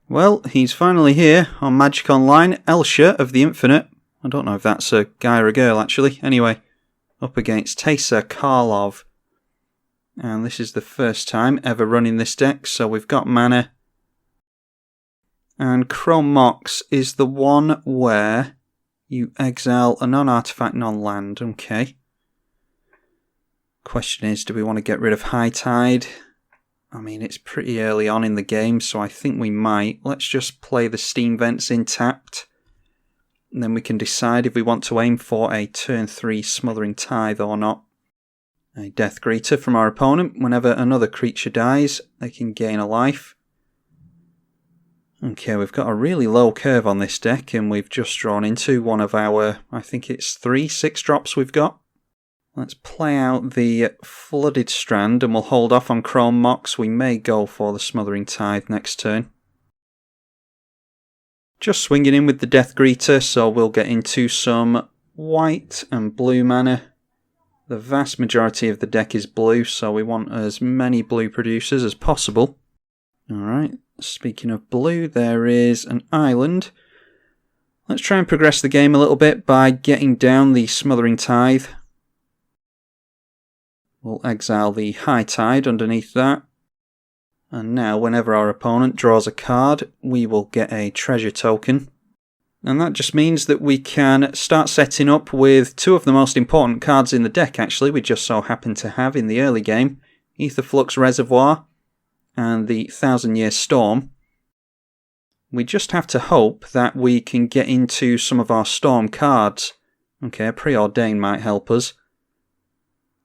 Well, he's finally here on Magic Online, Elsha of the Infinite. I don't know if that's a guy or a girl, actually. Anyway, up against Teysa Karlov. And this is the first time ever running this deck, so we've got mana. And Chrome Mox is the one where you exile a non-artifact, non-land. Okay. Question is, do we want to get rid of High Tide? I mean, it's pretty early on in the game, so I think we might. Let's just play the Steam Vents in tapped. And then we can decide if we want to aim for a turn 3 Smothering Tithe or not. A Death Greeter from our opponent. Whenever another creature dies, they can gain a life. Okay, we've got a really low curve on this deck, and we've just drawn into one of our, I think it's 6 drops we've got. Let's play out the Flooded Strand, and we'll hold off on Chrome Mox. We may go for the Smothering Tithe next turn. Just swinging in with the Death Greeter, so we'll get into some white and blue mana. The vast majority of the deck is blue, so we want as many blue producers as possible. Alright, speaking of blue, there is an island. Let's try and progress the game a little bit by getting down the Smothering Tithe. We'll exile the High Tide underneath that. And now, whenever our opponent draws a card, we will get a treasure token. And that just means that we can start setting up with 2 of the most important cards in the deck, actually. We just so happen to have in the early game Aetherflux Reservoir and the 1,000 Year Storm. We just have to hope that we can get into some of our Storm cards. Okay, Preordain might help us.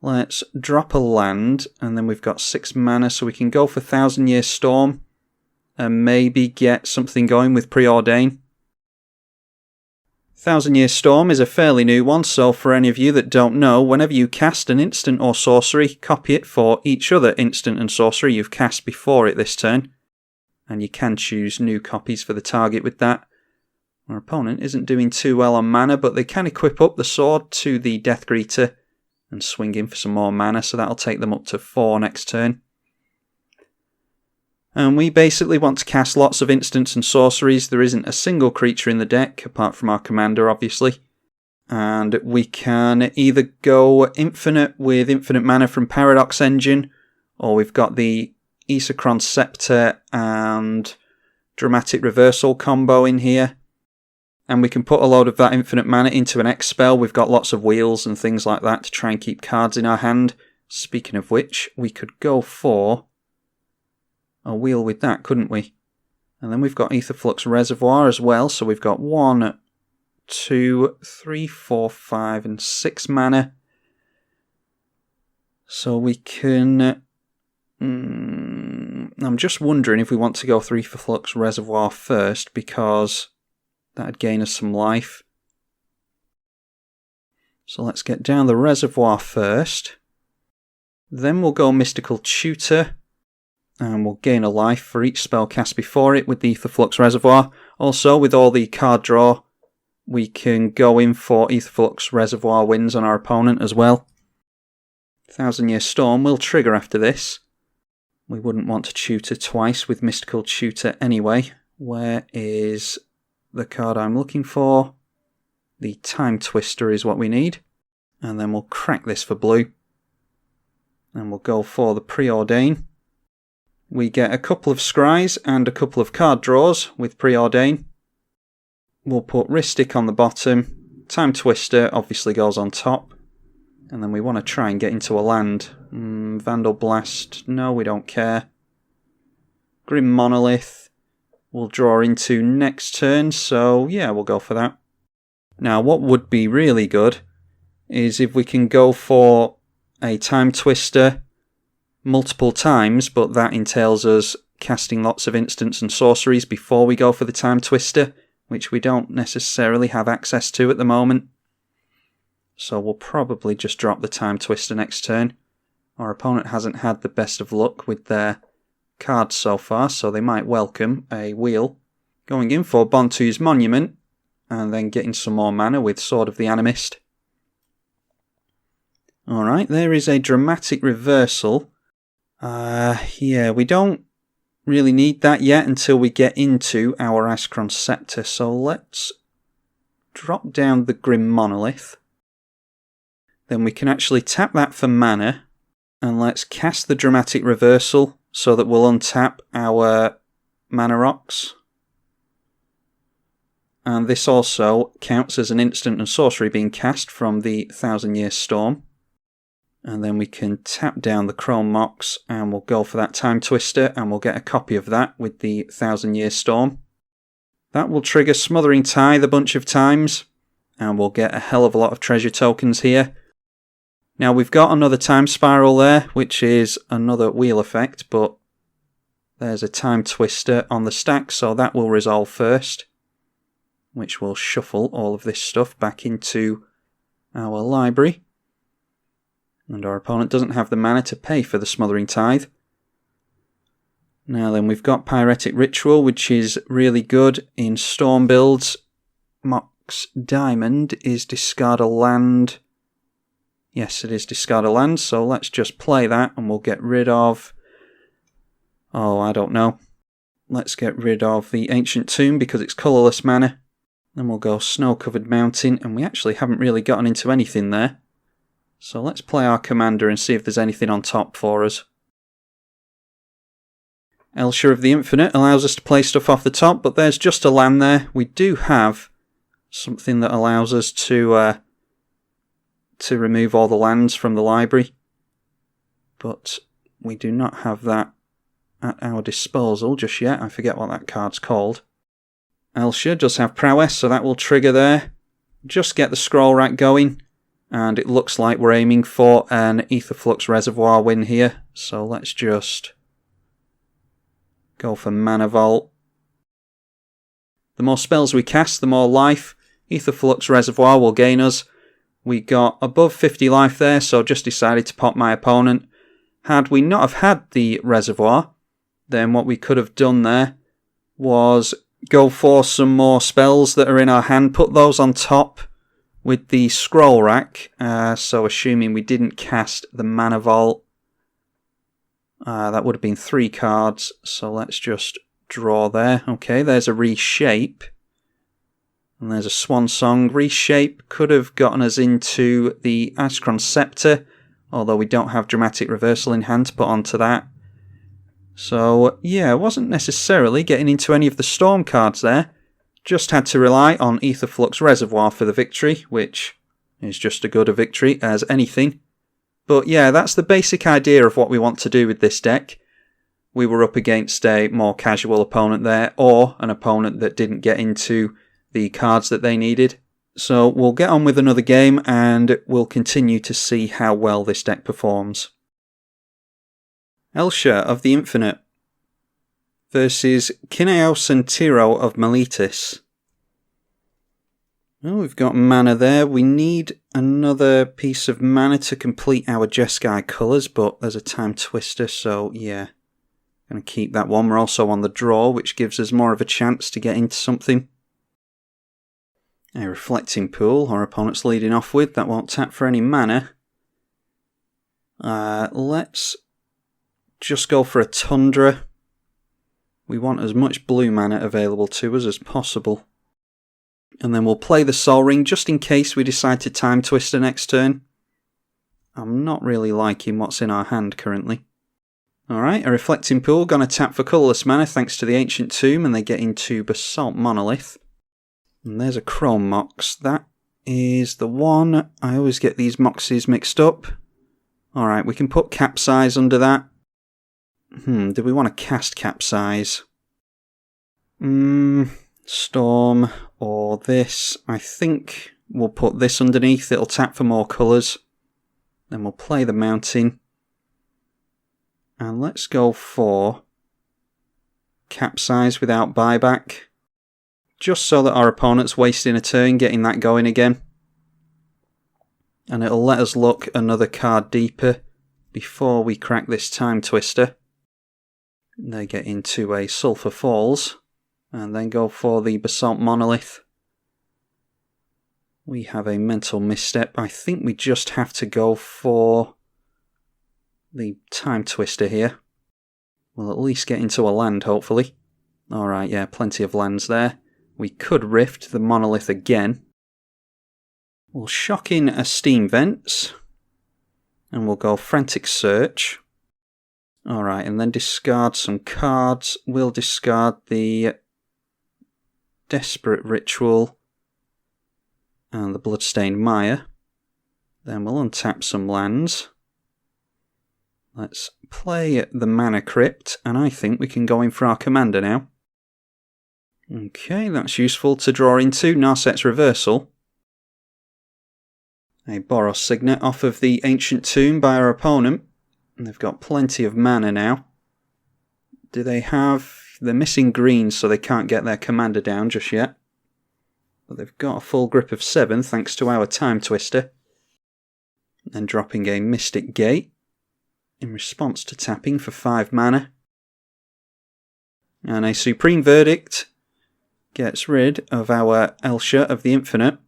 Let's drop a land, and then we've got 6 mana, so we can go for 1,000 Year Storm and maybe get something going with Preordain. 1,000 Year Storm is a fairly new one, so for any of you that don't know, whenever you cast an instant or sorcery, copy it for each other instant and sorcery you've cast before it this turn. And you can choose new copies for the target with that. Our opponent isn't doing too well on mana, but they can equip up the sword to the Death Greeter and swing in for some more mana, so that'll take them up to 4 next turn. And we basically want to cast lots of instants and sorceries. There isn't a single creature in the deck, apart from our commander, obviously. And we can either go infinite with infinite mana from Paradox Engine, or we've got the Isochron Scepter and Dramatic Reversal combo in here. And we can put a load of that infinite mana into an X spell. We've got lots of wheels and things like that to try and keep cards in our hand. Speaking of which, we could go for a wheel with that, couldn't we? And then we've got Aetherflux Reservoir as well. So we've got 1, 2, 3, 4, 5 and 6 mana. So we can... I'm just wondering if we want to go for Aetherflux Reservoir first, because that'd gain us some life. So let's get down the Reservoir first. Then we'll go Mystical Tutor, and we'll gain a life for each spell cast before it with the Aetherflux Reservoir. Also, with all the card draw, we can go in for Aetherflux Reservoir wins on our opponent as well. 1,000 Year Storm will trigger after this. We wouldn't want to tutor twice with Mystical Tutor anyway. Where is the card I'm looking for? The Time Twister is what we need. And then we'll crack this for blue. And we'll go for the Preordain. We get a couple of scries and a couple of card draws with Preordain. We'll put Rhystic on the bottom. Time Twister obviously goes on top. And then we want to try and get into a land. Vandal Blast, no, we don't care. Grim Monolith we'll draw into next turn, so yeah, we'll go for that. Now, what would be really good is if we can go for a Time Twister multiple times, but that entails us casting lots of instants and sorceries before we go for the Time Twister, which we don't necessarily have access to at the moment. So we'll probably just drop the Time Twister next turn. Our opponent hasn't had the best of luck with their cards so far, so they might welcome a wheel. Going in for Bontu's Monument, and then getting some more mana with Sword of the Animist. Alright, there is a dramatic reversal. Yeah, we don't really need that yet until we get into our Icecrown Scepter, so let's drop down the Grim Monolith. Then we can actually tap that for mana, and let's cast the dramatic reversal so that we'll untap our Mana Rocks. And this also counts as an instant and sorcery being cast from the 1000-Year Storm. And then we can tap down the Chrome Mox and we'll go for that Time Twister and we'll get a copy of that with the 1000-Year Storm. That will trigger Smothering Tithe a bunch of times and we'll get a hell of a lot of treasure tokens here. Now we've got another Time Spiral there, which is another wheel effect, but there's a Time Twister on the stack, so that will resolve first, which will shuffle all of this stuff back into our library. And our opponent doesn't have the mana to pay for the Smothering Tithe. Now then, we've got Pyretic Ritual, which is really good in Storm builds. Mox Diamond is discard a land. Yes, it is discard a land, so let's just play that and we'll get rid of... Oh, I don't know. Let's get rid of the Ancient Tomb because it's colourless mana. Then we'll go Snow-Covered Mountain, and we actually haven't really gotten into anything there. So let's play our commander and see if there's anything on top for us. Elsha of the Infinite allows us to play stuff off the top, but there's just a land there. We do have something that allows us to remove all the lands from the library, but we do not have that at our disposal just yet. I forget what that card's called. Elsha does have prowess, so that will trigger there. Just get the scroll rack going. And it looks like we're aiming for an Aetherflux Reservoir win here. So let's just go for Mana Vault. The more spells we cast, the more life. Aetherflux Reservoir will gain us. We got above 50 life there, so just decided to pop my opponent. Had we not have had the Reservoir, then what we could have done there was go for some more spells that are in our hand, put those on top with the scroll rack, so assuming we didn't cast the Mana Vault, that would have been 3 cards, so let's just draw there. Okay, there's a Reshape, and there's a Swan Song. Reshape could have gotten us into the Icecrown Scepter, although we don't have Dramatic Reversal in hand to put onto that. So, yeah, wasn't necessarily getting into any of the Storm cards there. Just had to rely on Aetherflux Reservoir for the victory, which is just as good a victory as anything. But yeah, that's the basic idea of what we want to do with this deck. We were up against a more casual opponent there, or an opponent that didn't get into the cards that they needed. So we'll get on with another game and we'll continue to see how well this deck performs. Elsha of the Infinite versus Kynaios Tiro of Meletis. Well, we've got mana there. We need another piece of mana to complete our Jeskai colours, but there's a Time Twister, so yeah. Going to keep that one. We're also on the draw, which gives us more of a chance to get into something. A Reflecting Pool, our opponent's leading off with. That won't tap for any mana. Let's just go for a Tundra. We want as much blue mana available to us as possible. And then we'll play the Sol Ring just in case we decide to Time Twister next turn. I'm not really liking what's in our hand currently. Alright, a Reflecting Pool, gonna tap for colourless mana thanks to the Ancient Tomb, and they get into Basalt Monolith. And there's a Chrome Mox. That is the one. I always get these Moxes mixed up. Alright, we can put Capsize under that. Do we want to cast Capsize? Storm or this. I think we'll put this underneath. It'll tap for more colours. Then we'll play the Mountain. And let's go for Capsize without buyback. Just so that our opponent's wasting a turn getting that going again. And it'll let us look another card deeper before we crack this Time Twister. They get into a Sulphur Falls and then go for the Basalt Monolith. We have a mental misstep. I think we just have to go for the Time Twister here. We'll at least get into a land, hopefully. Alright, yeah, plenty of lands there. We could Rift the Monolith again. We'll shock in a Steam Vents. And we'll go Frantic Search. Alright, and then discard some cards. We'll discard the Desperate Ritual and the Bloodstained Mire. Then we'll untap some lands. Let's play the Mana Crypt, and I think we can go in for our commander now. Okay, that's useful to draw into. Narset's Reversal. A Boros Signet off of the Ancient Tomb by our opponent. And they've got plenty of mana now. Do they have... They're missing green, so they can't get their commander down just yet. But they've got a full grip of 7 thanks to our Time Twister. And dropping a Mystic Gate in response to tapping for 5 mana. And a Supreme Verdict gets rid of our Elsha of the Infinite.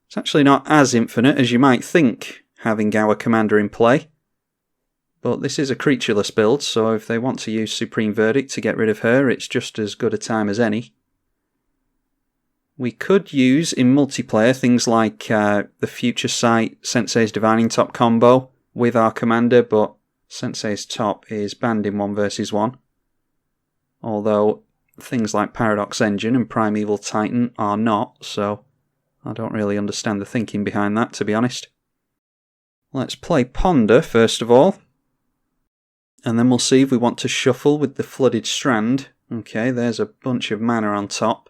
It's actually not as infinite as you might think, having our commander in play. But this is a creatureless build, so if they want to use Supreme Verdict to get rid of her, it's just as good a time as any. We could use, in multiplayer, things like the Future Sight Sensei's Divining Top combo with our commander, but Sensei's Top is banned in 1 versus 1. Although things like Paradox Engine and Primeval Titan are not, so I don't really understand the thinking behind that, to be honest. Let's play Ponder first of all. And then we'll see if we want to shuffle with the Flooded Strand. Okay, there's a bunch of mana on top.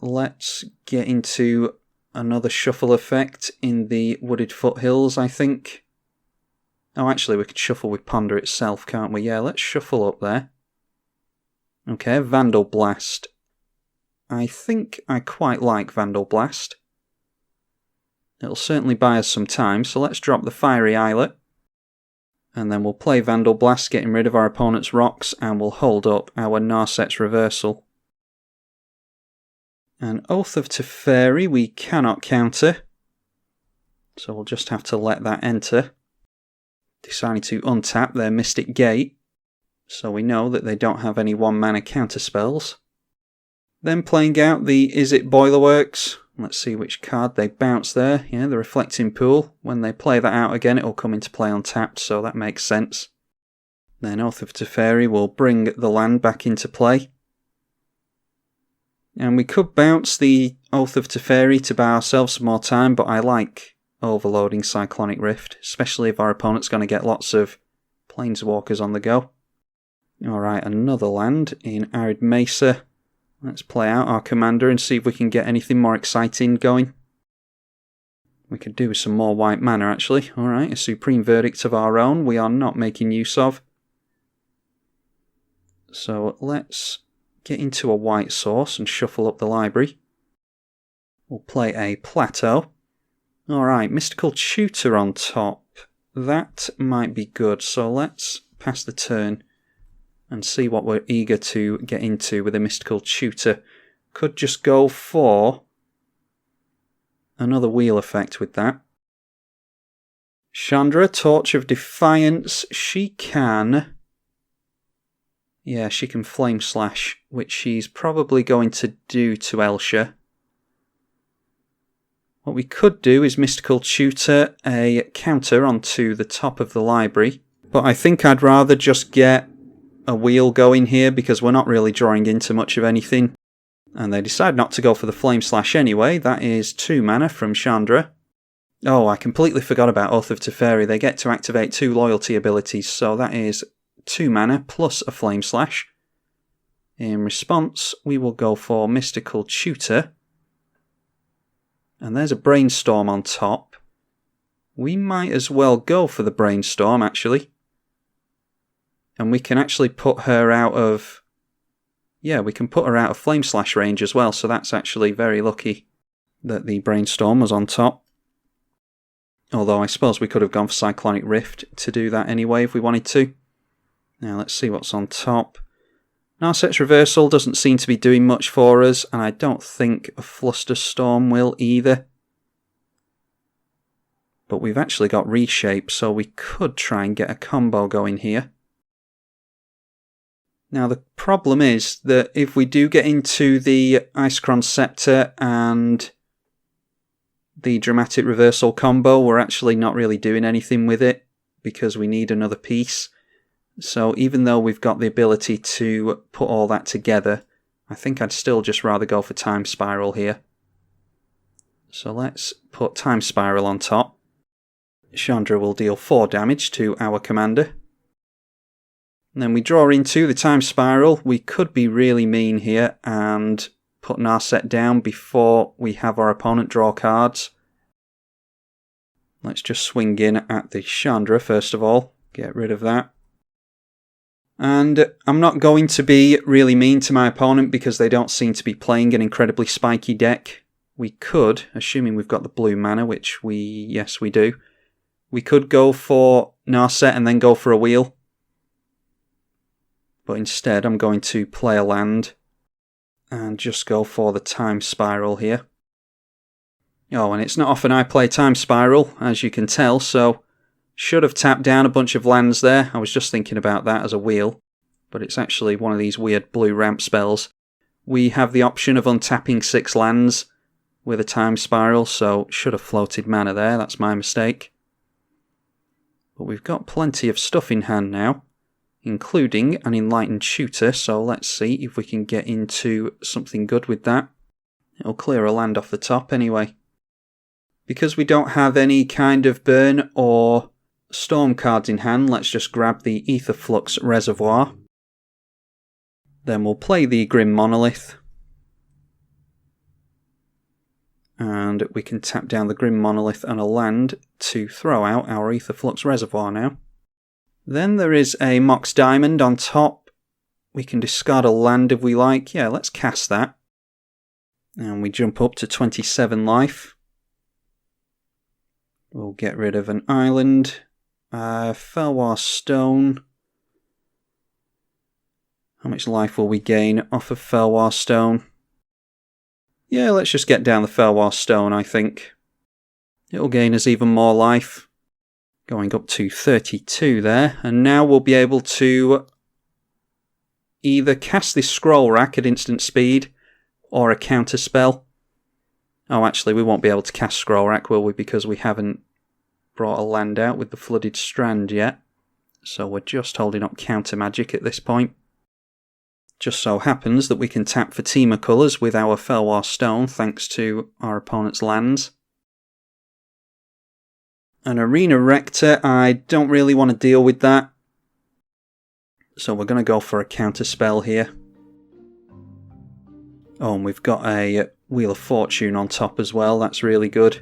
Let's get into another shuffle effect in the Wooded Foothills, I think. Oh, actually, we could shuffle with Ponder itself, can't we? Yeah, let's shuffle up there. Okay, Vandal Blast. I think I quite like Vandal Blast. It'll certainly buy us some time, so let's drop the Fiery Islet. And then we'll play Vandal Blast, getting rid of our opponent's rocks, and we'll hold up our Narset's Reversal. An Oath of Teferi we cannot counter, so we'll just have to let that enter. Deciding to untap their Mystic Gate, so we know that they don't have any 1 mana counter spells. Then playing out the Is It Boilerworks. Let's see which card they bounce there. Yeah, the Reflecting Pool. When they play that out again, it'll come into play untapped, so that makes sense. Then Oath of Teferi will bring the land back into play. And we could bounce the Oath of Teferi to buy ourselves some more time, but I like overloading Cyclonic Rift, especially if our opponent's going to get lots of Planeswalkers on the go. Alright, another land in Arid Mesa. Let's play out our commander and see if we can get anything more exciting going. We could do with some more white mana, actually. Alright, a Supreme Verdict of our own we are not making use of. So let's get into a white source and shuffle up the library. We'll play a Plateau. Alright, Mystical Tutor on top. That might be good, so let's pass the turn and see what we're eager to get into with a Mystical Tutor. Could just go for another wheel effect with that. Chandra, Torch of Defiance. She can... Yeah, she can Flame Slash, which she's probably going to do to Elsha. What we could do is Mystical Tutor a counter onto the top of the library. But I think I'd rather just get a wheel going here because we're not really drawing into much of anything. And they decide not to go for the Flame Slash anyway. That is 2 mana from Chandra. Oh, I completely forgot about Oath of Teferi. They get to activate 2 loyalty abilities, so that is 2 mana plus a Flame Slash. In response, we will go for Mystical Tutor. And there's a Brainstorm on top. We might as well go for the Brainstorm, actually. And we can actually put her out of... Yeah, we can put her out of Flame Slash range as well, so that's actually very lucky that the Brainstorm was on top. Although I suppose we could have gone for Cyclonic Rift to do that anyway if we wanted to. Now let's see what's on top. Narset's Reversal doesn't seem to be doing much for us, and I don't think a Flusterstorm will either. But we've actually got Reshape, so we could try and get a combo going here. Now the problem is that if we do get into the Isochron Scepter and the Dramatic Reversal combo, we're actually not really doing anything with it because we need another piece. So even though we've got the ability to put all that together, I think I'd still just rather go for Time Spiral here. So let's put Time Spiral on top. Chandra will deal 4 damage to our commander. And then we draw into the Time Spiral. We could be really mean here and put Narset down before we have our opponent draw cards. Let's just swing in at the Chandra first of all. Get rid of that. And I'm not going to be really mean to my opponent because they don't seem to be playing an incredibly spiky deck. We could, assuming we've got the blue mana, which yes we do, we could go for Narset and then go for a wheel. But instead I'm going to play a land and just go for the Time Spiral here. Oh, and it's not often I play Time Spiral, as you can tell, so should have tapped down a bunch of lands there. I was just thinking about that as a wheel, but it's actually one of these weird blue ramp spells. We have the option of untapping 6 lands with a Time Spiral, so should have floated mana there, that's my mistake. But we've got plenty of stuff in hand now, including an Enlightened Tutor, so let's see if we can get into something good with that. It'll clear a land off the top anyway. Because we don't have any kind of burn or storm cards in hand, let's just grab the Aetherflux Reservoir. Then we'll play the Grim Monolith. And we can tap down the Grim Monolith and a land to throw out our Aetherflux Reservoir now. Then there is a Mox Diamond on top. We can discard a land if we like. Yeah, let's cast that. And we jump up to 27 life. We'll get rid of an island. Felwar Stone. How much life will we gain off of Felwar Stone? Yeah, let's just get down the Felwar Stone, I think. It'll gain us even more life. Going up to 32 there. And now we'll be able to either cast this Scroll Rack at instant speed or a counter spell. Oh, actually, we won't be able to cast Scroll Rack, will we? Because we haven't brought a land out with the Flooded Strand yet. So we're just holding up counter magic at this point. Just so happens that we can tap for Temur colours with our Felwar Stone thanks to our opponent's lands. An Arena Rector, I don't really want to deal with that. So we're going to go for a counter spell here. Oh, and we've got a Wheel of Fortune on top as well, that's really good.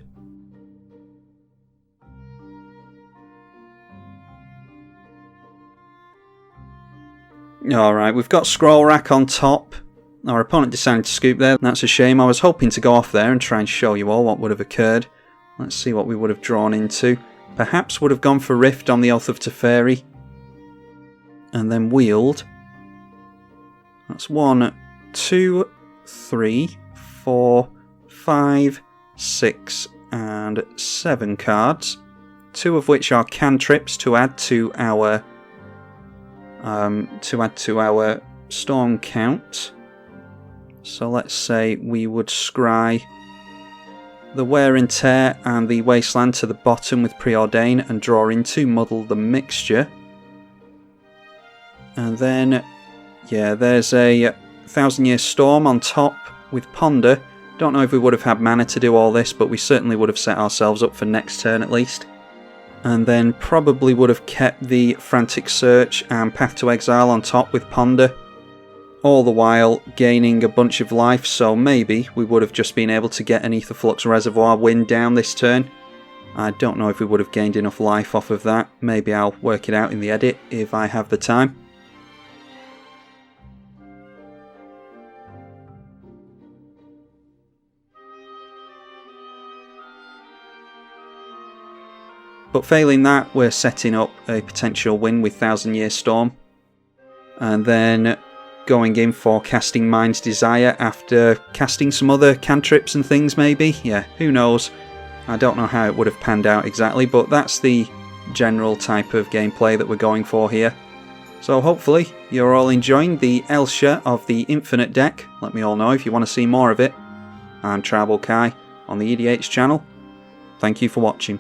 Alright, we've got Scroll Rack on top. Our opponent decided to scoop there, that's a shame. I was hoping to go off there and try and show you all what would have occurred. Let's see what we would have drawn into. Perhaps would have gone for Rift on the Oath of Teferi. And then wheeled. That's 1, 2, 3, 4, 5, 6 and 7 cards. 2 of which are cantrips to add to our storm count. So let's say we would scry the Wear and Tear and the Wasteland to the bottom with Preordain and draw into Muddle the Mixture. And then, yeah, there's a 1,000 Year Storm on top with Ponder. Don't know if we would have had mana to do all this, but we certainly would have set ourselves up for next turn at least. And then probably would have kept the Frantic Search and Path to Exile on top with Ponder. All the while gaining a bunch of life, so maybe we would have just been able to get an Aetherflux Reservoir win down this turn. I don't know if we would have gained enough life off of that. Maybe I'll work it out in the edit if I have the time. But failing that, we're setting up a potential win with 1,000 Year Storm. And then going in for casting Mind's Desire after casting some other cantrips and things maybe. Yeah, who knows. I don't know how it would have panned out exactly, but that's the general type of gameplay that we're going for here. So hopefully you're all enjoying the Elsha of the Infinite deck. Let me all know if you want to see more of it. I'm tribalkai on the EDH channel. Thank you for watching.